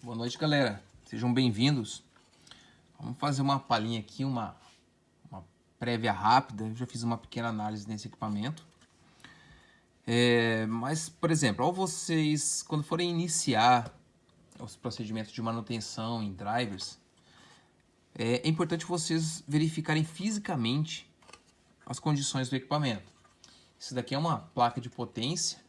Boa noite, galera. Sejam bem-vindos. Vamos fazer uma palhinha aqui, uma prévia rápida. Eu já fiz uma pequena análise nesse equipamento. Mas, por exemplo, ao vocês, quando forem iniciar os procedimentos de manutenção em drivers, é importante vocês verificarem fisicamente as condições do equipamento. Isso daqui é uma placa de potência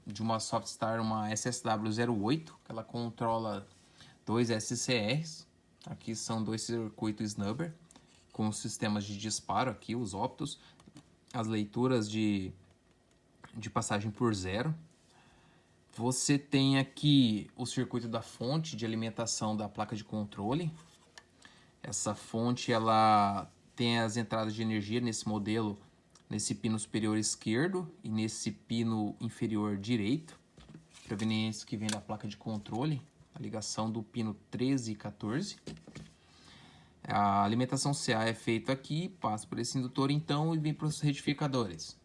de uma Softstar, uma SSW08, que ela controla dois SCRs. Aqui são dois circuitos snubber com os sistemas de disparo aqui, os optos, as leituras de passagem por zero. Você tem aqui o circuito da fonte de alimentação da placa de controle. Essa fonte ela tem as entradas de energia nesse modelo, nesse pino superior esquerdo e nesse pino inferior direito, provenientes que vem da placa de controle, a ligação do pino 13 e 14. A alimentação CA é feita aqui, passa por esse indutor então e vem para os retificadores,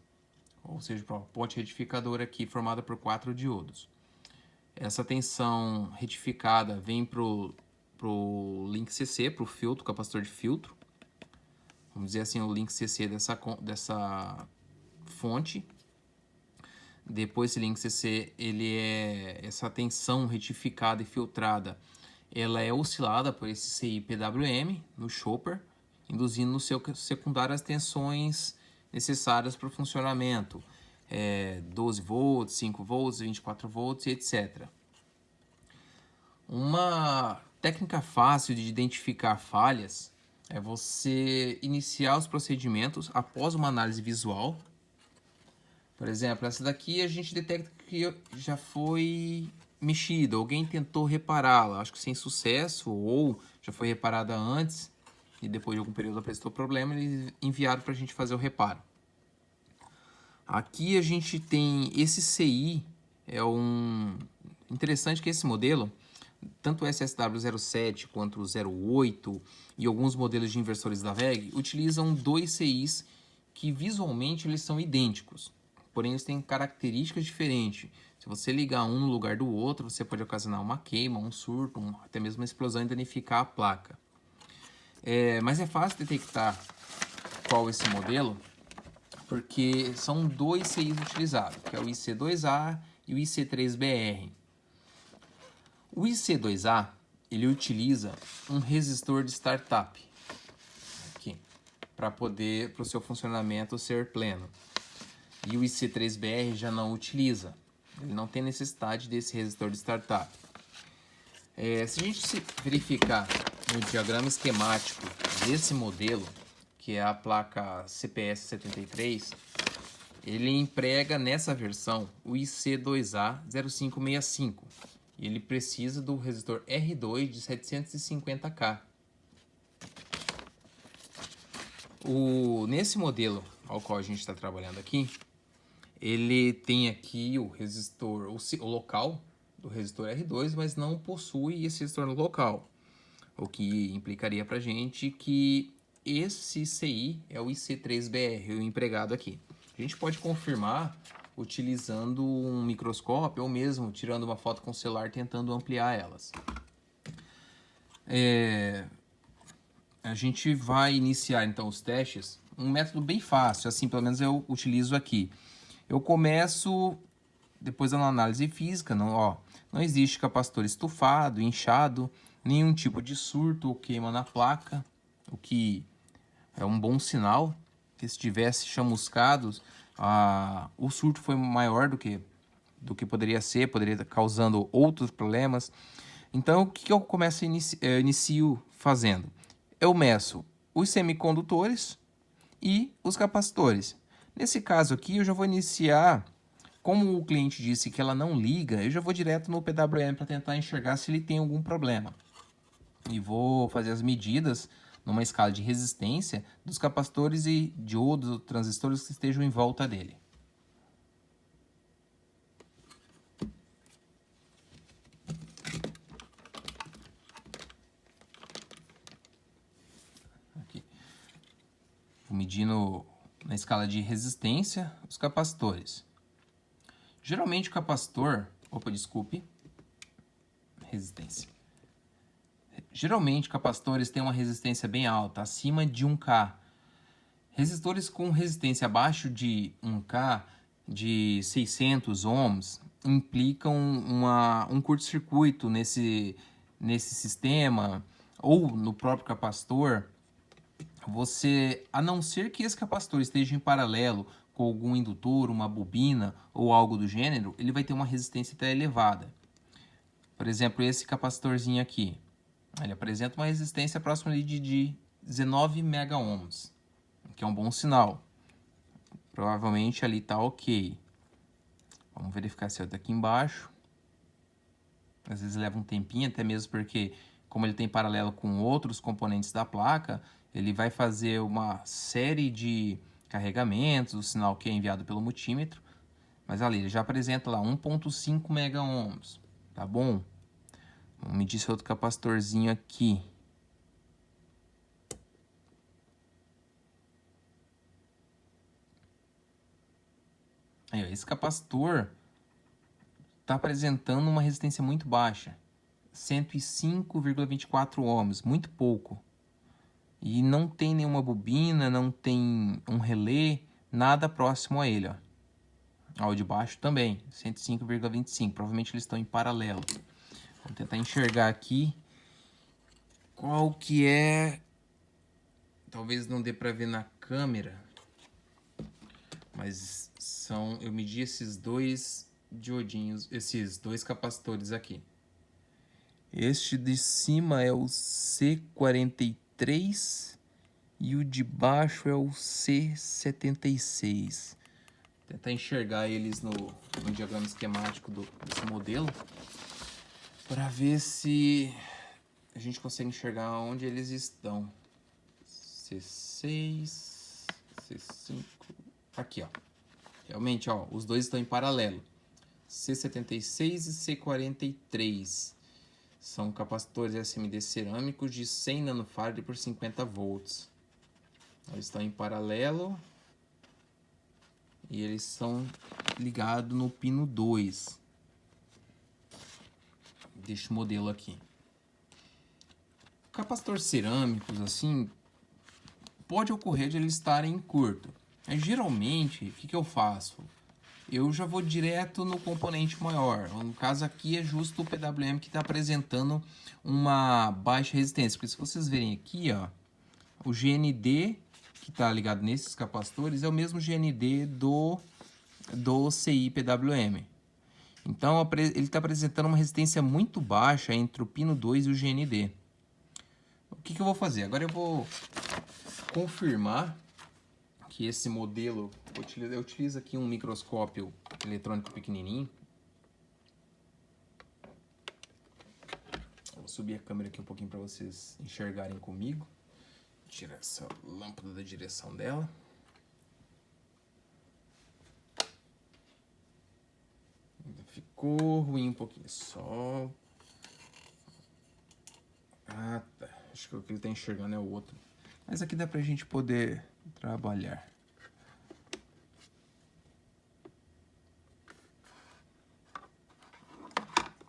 ou seja, para a ponte retificadora aqui formada por 4 diodos. Essa tensão retificada vem para o link CC, para o filtro, capacitor de filtro. Vamos dizer assim, o link CC dessa fonte. Depois esse link CC, essa tensão retificada e filtrada, ela é oscilada por esse CI PWM no chopper, induzindo no seu secundário as tensões necessárias para o funcionamento. 12 volts, 5 volts, 24 volts, etc. Uma técnica fácil de identificar falhas é você iniciar os procedimentos após uma análise visual. Por exemplo, essa daqui a gente detecta que já foi mexida, alguém tentou repará-la, acho que sem sucesso, ou já foi reparada antes e depois de algum período apresentou problema, eles enviaram para a gente fazer o reparo. Aqui a gente tem esse CI, interessante que esse modelo, tanto o SSW07 quanto o 08 e alguns modelos de inversores da WEG utilizam dois CIs que visualmente eles são idênticos, porém eles têm características diferentes. Se você ligar um no lugar do outro, você pode ocasionar uma queima, um surto, até mesmo uma explosão e danificar a placa. Mas é fácil detectar qual é esse modelo, porque são dois CIs utilizados, que é o IC2A e o IC3BR. O IC2A, ele utiliza um resistor de startup aqui, para o seu funcionamento ser pleno. E o IC3BR já não utiliza, ele não tem necessidade desse resistor de startup. Se a gente verificar no diagrama esquemático desse modelo, que é a placa CPS 73, ele emprega nessa versão o IC2A 0565 e ele precisa do resistor R2 de 750K. Nesse modelo ao qual a gente está trabalhando aqui, ele tem aqui o resistor, o local do resistor R2, mas não possui esse resistor no local, o que implicaria para a gente que esse CI é o IC3BR, o empregado aqui. A gente pode confirmar utilizando um microscópio ou mesmo tirando uma foto com o celular tentando ampliar elas. A gente vai iniciar então os testes, um método bem fácil, assim pelo menos eu utilizo aqui. Eu começo depois da análise física, não existe capacitor estufado, inchado, nenhum tipo de surto ou queima na placa, o que é um bom sinal, que se tivesse chamuscados, o surto foi maior do que poderia ser, poderia estar causando outros problemas. Então, o que eu inicio fazendo? Eu meço os semicondutores e os capacitores. Nesse caso aqui, eu já vou iniciar, como o cliente disse que ela não liga, eu já vou direto no PWM para tentar enxergar se ele tem algum problema. E vou fazer as medidas numa escala de resistência dos capacitores e diodos, transistores que estejam em volta dele. Aqui. Vou medindo na escala de resistência os capacitores. Geralmente o capacitor, resistência. Geralmente, capacitores têm uma resistência bem alta, acima de 1K. Resistores com resistência abaixo de 1K, de 600 ohms, implicam um curto-circuito nesse sistema ou no próprio capacitor. Você, a não ser que esse capacitor esteja em paralelo com algum indutor, uma bobina ou algo do gênero, ele vai ter uma resistência até elevada. Por exemplo, esse capacitorzinho aqui, ele apresenta uma resistência próxima ali de 19 mega ohms, que é um bom sinal. Provavelmente ali está ok. Vamos verificar se é aqui embaixo. Às vezes leva um tempinho, até mesmo porque, como ele tem paralelo com outros componentes da placa, ele vai fazer uma série de carregamentos, o sinal que é enviado pelo multímetro. Mas ali, ele já apresenta lá 1.5 mega ohms, tá bom? Vamos medir esse outro capacitorzinho aqui. Aí, ó, esse capacitor está apresentando uma resistência muito baixa, 105,24 ohms, muito pouco. E não tem nenhuma bobina, não tem um relé, nada próximo a ele, ó. Ó, o de baixo também, 105,25. Provavelmente eles estão em paralelo. Vou tentar enxergar aqui qual que é... Talvez não dê para ver na câmera, mas são... Eu medi esses dois diodinhos, esses dois capacitores aqui. Este de cima é o C43 e o de baixo é o C76. Vou tentar enxergar eles no diagrama esquemático desse modelo para ver se a gente consegue enxergar onde eles estão. C6, C5, aqui, ó. Realmente, ó, os dois estão em paralelo. C76 e C43 são capacitores SMD cerâmicos de 100 nanofarad por 50 volts. Eles estão em paralelo e eles são ligados no pino 2 deste modelo aqui. Capacitores cerâmicos, assim, pode ocorrer de eles estarem curto. Mas, geralmente, o que eu faço? Eu já vou direto no componente maior. No caso aqui é justo o PWM que está apresentando uma baixa resistência. Porque se vocês verem aqui, ó, o GND que está ligado nesses capacitores é o mesmo GND do CI PWM. Então ele está apresentando uma resistência muito baixa entre o pino 2 e o GND. O que eu vou fazer? Agora eu vou confirmar que esse modelo, eu utilizo aqui um microscópio eletrônico pequenininho. Vou subir a câmera aqui um pouquinho para vocês enxergarem comigo. Tirar essa lâmpada da direção dela. Ficou ruim um pouquinho, só... Ah, tá. Acho que o que ele está enxergando é o outro. Mas aqui dá pra gente poder trabalhar.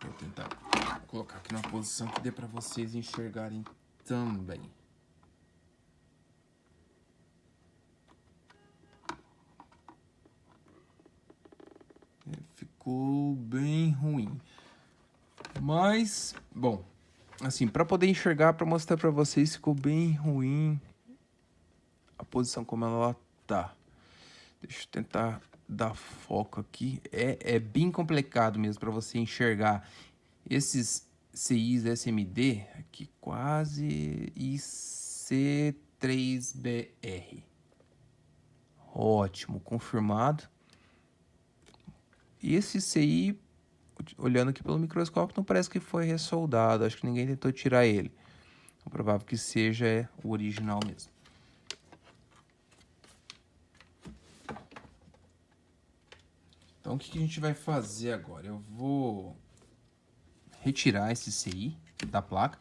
Vou tentar colocar aqui numa posição que dê pra vocês enxergarem também. Ficou bem ruim. Mas, bom, assim, para poder enxergar, para mostrar para vocês, ficou bem ruim a posição como ela tá. Deixa eu tentar dar foco aqui. É bem complicado mesmo para você enxergar esses CIs SMD aqui, quase IC3BR. Ótimo, confirmado. E esse CI, olhando aqui pelo microscópio, não parece que foi ressoldado. Acho que ninguém tentou tirar ele. É provável que seja o original mesmo. Então, o que a gente vai fazer agora? Eu vou retirar esse CI da placa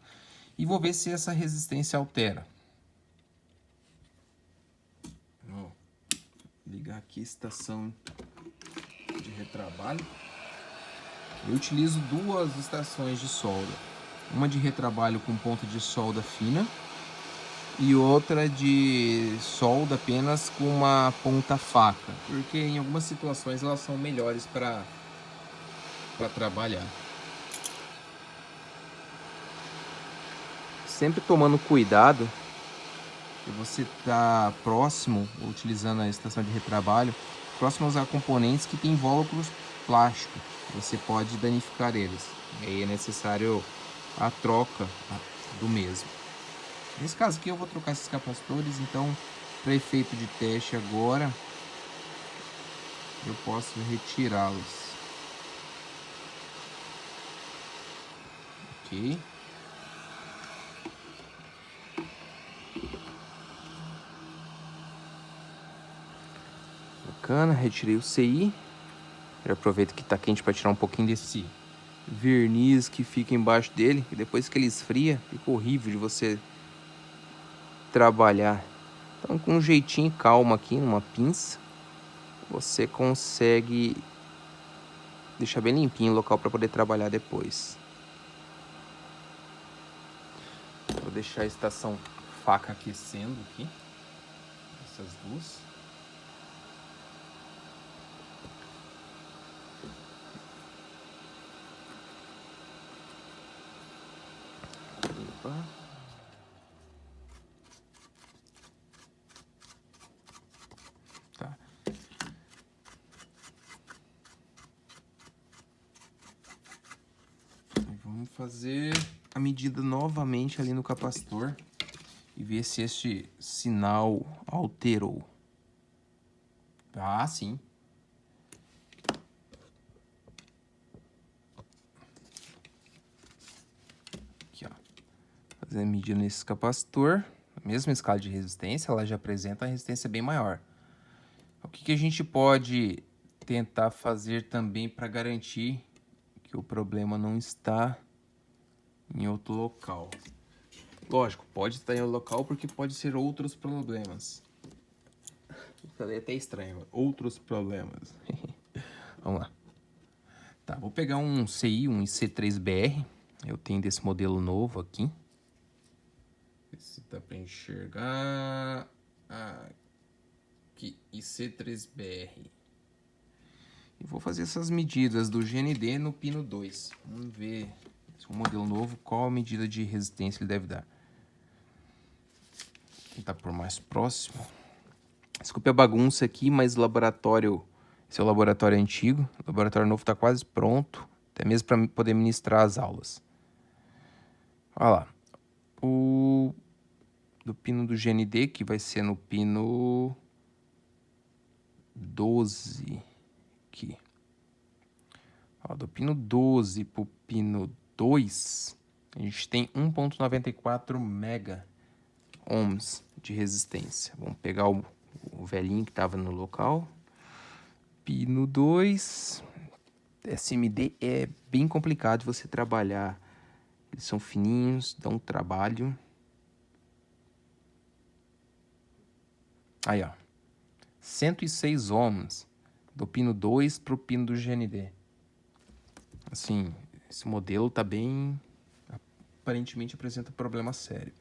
e vou ver se essa resistência altera. Vou ligar aqui a estação de retrabalho. Eu utilizo duas estações de solda. Uma de retrabalho com ponta de solda fina e outra de solda apenas com uma ponta faca, porque em algumas situações elas são melhores para trabalhar. Sempre tomando cuidado que você está próximo, utilizando a estação de retrabalho, próximo a usar componentes que têm invólucros plásticos. Você pode danificar eles. E aí é necessário a troca do mesmo. Nesse caso aqui eu vou trocar esses capacitores, então para efeito de teste agora eu posso retirá-los. Ok. Bacana, retirei o CI. Já aproveito que está quente para tirar um pouquinho desse verniz que fica embaixo dele. E depois que ele esfria, fica horrível de você trabalhar. Então, com um jeitinho calmo aqui, numa pinça, você consegue deixar bem limpinho o local para poder trabalhar depois. Vou deixar a estação faca aquecendo aqui. Essas duas. Opa. Tá. Vamos fazer a medida novamente ali no capacitor e ver se este sinal alterou. Ah, sim. Aqui, ó. Fazer a medida nesse capacitor. A mesma escala de resistência, ela já apresenta a resistência bem maior. O que a gente pode tentar fazer também para garantir que o problema não está em outro local? Lógico, pode estar em outro local porque pode ser outros problemas. Falei até estranho, outros problemas. Vamos lá. Tá, vou pegar um CI, um IC3BR. Eu tenho desse modelo novo aqui. Ver se dá para enxergar. Aqui, IC3BR. E vou fazer essas medidas do GND no pino 2. Vamos ver se é um modelo novo, qual a medida de resistência ele deve dar. Vou tentar por mais próximo. Desculpe a bagunça aqui, mas o laboratório, esse é o laboratório antigo. O laboratório novo está quase pronto, até mesmo para poder ministrar as aulas. Olha lá. O do pino do GND, que vai ser no pino 12. Aqui. Ó, do pino 12 para o pino 2, a gente tem 1,94 mega ohms de resistência. Vamos pegar o velhinho que estava no local. Pino 2. SMD é bem complicado de você trabalhar. Eles são fininhos, dão um trabalho. Aí, ó. 106 ohms do pino 2 para o pino do GND. Assim, esse modelo tá bem... aparentemente apresenta problema sério.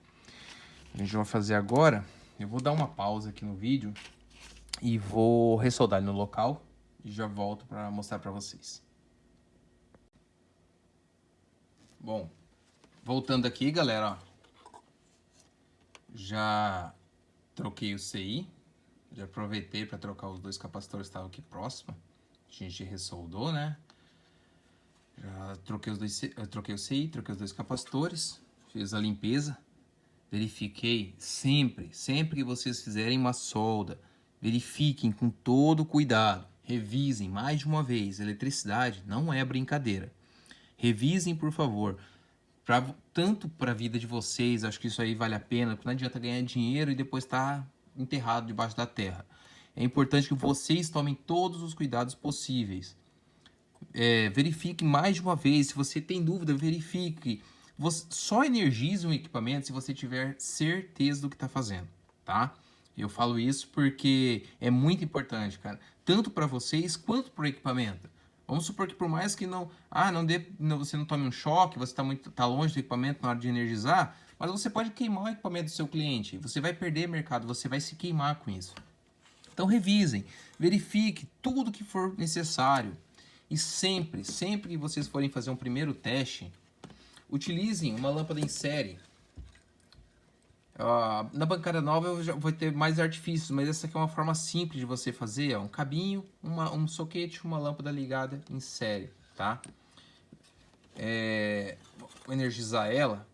A gente vai fazer agora... Eu vou dar uma pausa aqui no vídeo e vou ressoldar ele no local e já volto para mostrar para vocês. Bom, voltando aqui, galera, ó, já troquei o CI, já aproveitei para trocar os dois capacitores que estavam aqui próximo. A gente ressoldou, né? Já troquei troquei o CI, troquei os dois capacitores, fiz a limpeza. Verifiquei sempre que vocês fizerem uma solda, verifiquem com todo cuidado, revisem mais de uma vez. Eletricidade não é brincadeira. Revisem, por favor, tanto para a vida de vocês, acho que isso aí vale a pena, porque não adianta ganhar dinheiro e depois estar enterrado debaixo da terra. É importante que vocês tomem todos os cuidados possíveis. Verifique mais de uma vez, se você tem dúvida, verifique. Você só energize um equipamento se você tiver certeza do que está fazendo, tá? Eu falo isso porque é muito importante, cara, tanto para vocês quanto para o equipamento. Vamos supor que por mais que você não tome um choque, você tá longe do equipamento na hora de energizar, mas você pode queimar o equipamento do seu cliente. Você vai perder mercado, você vai se queimar com isso. Então revisem, verifique tudo que for necessário. E sempre que vocês forem fazer um primeiro teste, utilizem uma lâmpada em série. Na bancada nova eu já vou ter mais artifícios, mas essa aqui é uma forma simples de você fazer. Um cabinho, um soquete, uma lâmpada ligada em série, tá? Vou energizar ela.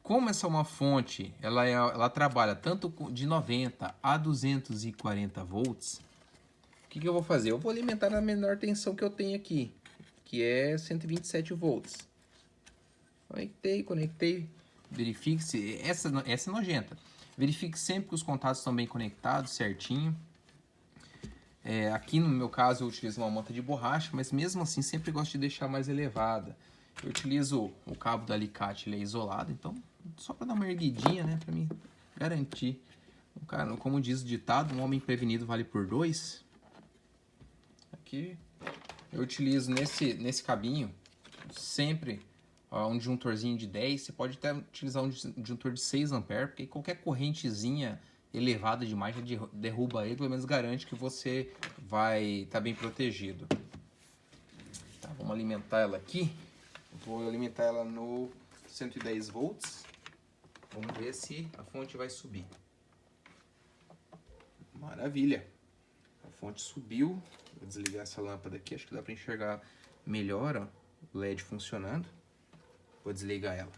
Como essa é uma fonte, ela trabalha tanto de 90 a 240 volts, o que eu vou fazer? Eu vou alimentar na menor tensão que eu tenho aqui, que é 127 volts. Conectei. Verifique se... Essa é nojenta. Verifique sempre que os contatos estão bem conectados, certinho. Aqui no meu caso eu utilizo uma manta de borracha, mas mesmo assim sempre gosto de deixar mais elevada. Eu utilizo o cabo do alicate, ele é isolado, então só para dar uma erguidinha, né, para mim garantir. Cara, como diz o ditado, um homem prevenido vale por dois. Aqui eu utilizo nesse cabinho sempre um disjuntorzinho de 10. Você pode até utilizar um disjuntor de 6 A, porque qualquer correntezinha elevada demais já derruba ele, pelo menos garante que você vai estar bem protegido. Tá, vamos alimentar ela aqui. Vou alimentar ela no 110 volts. Vamos ver se a fonte vai subir. Maravilha! A fonte subiu. Vou desligar essa lâmpada aqui, acho que dá para enxergar melhor, ó, o LED funcionando. Vou desligar ela.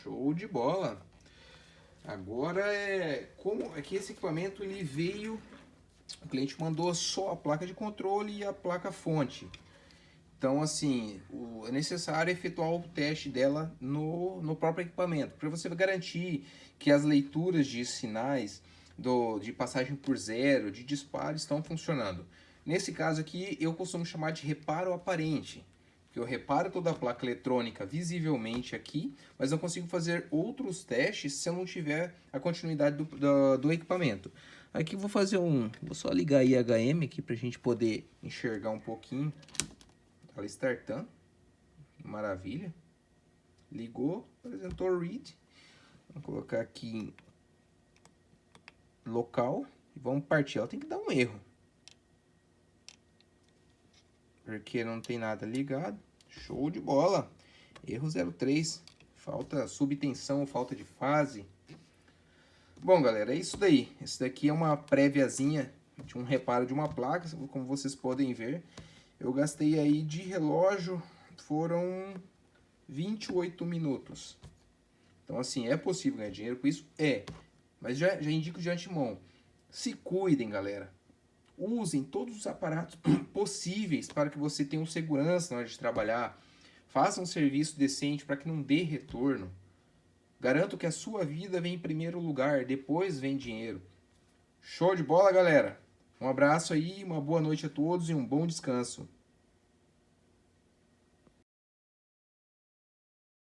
Show de bola! Agora como é que esse equipamento ele veio, o cliente mandou só a placa de controle e a placa fonte. Então, assim, é necessário efetuar o teste dela no próprio equipamento, para você garantir que as leituras de sinais de passagem por zero, de disparo, estão funcionando. Nesse caso aqui, eu costumo chamar de reparo aparente, que eu reparo toda a placa eletrônica visivelmente aqui, mas não consigo fazer outros testes se eu não tiver a continuidade do equipamento. Aqui eu vou fazer vou só ligar a IHM aqui para a gente poder enxergar um pouquinho. Ela startando, maravilha. Ligou, apresentou read. Vamos colocar aqui em local e vamos partir. Ela tem que dar um erro, porque não tem nada ligado. Show de bola. Erro 03. Falta subtensão, falta de fase. Bom, galera, é isso daí. Esse daqui é uma préviazinha de um reparo de uma placa, como vocês podem ver. Eu gastei aí de relógio, foram 28 minutos. Então, assim, é possível ganhar dinheiro com isso? Mas já indico de antemão. Se cuidem, galera. Usem todos os aparatos possíveis para que você tenha segurança na hora de trabalhar. Faça um serviço decente para que não dê retorno. Garanto que a sua vida vem em primeiro lugar, depois vem dinheiro. Show de bola, galera! Um abraço aí, uma boa noite a todos e um bom descanso.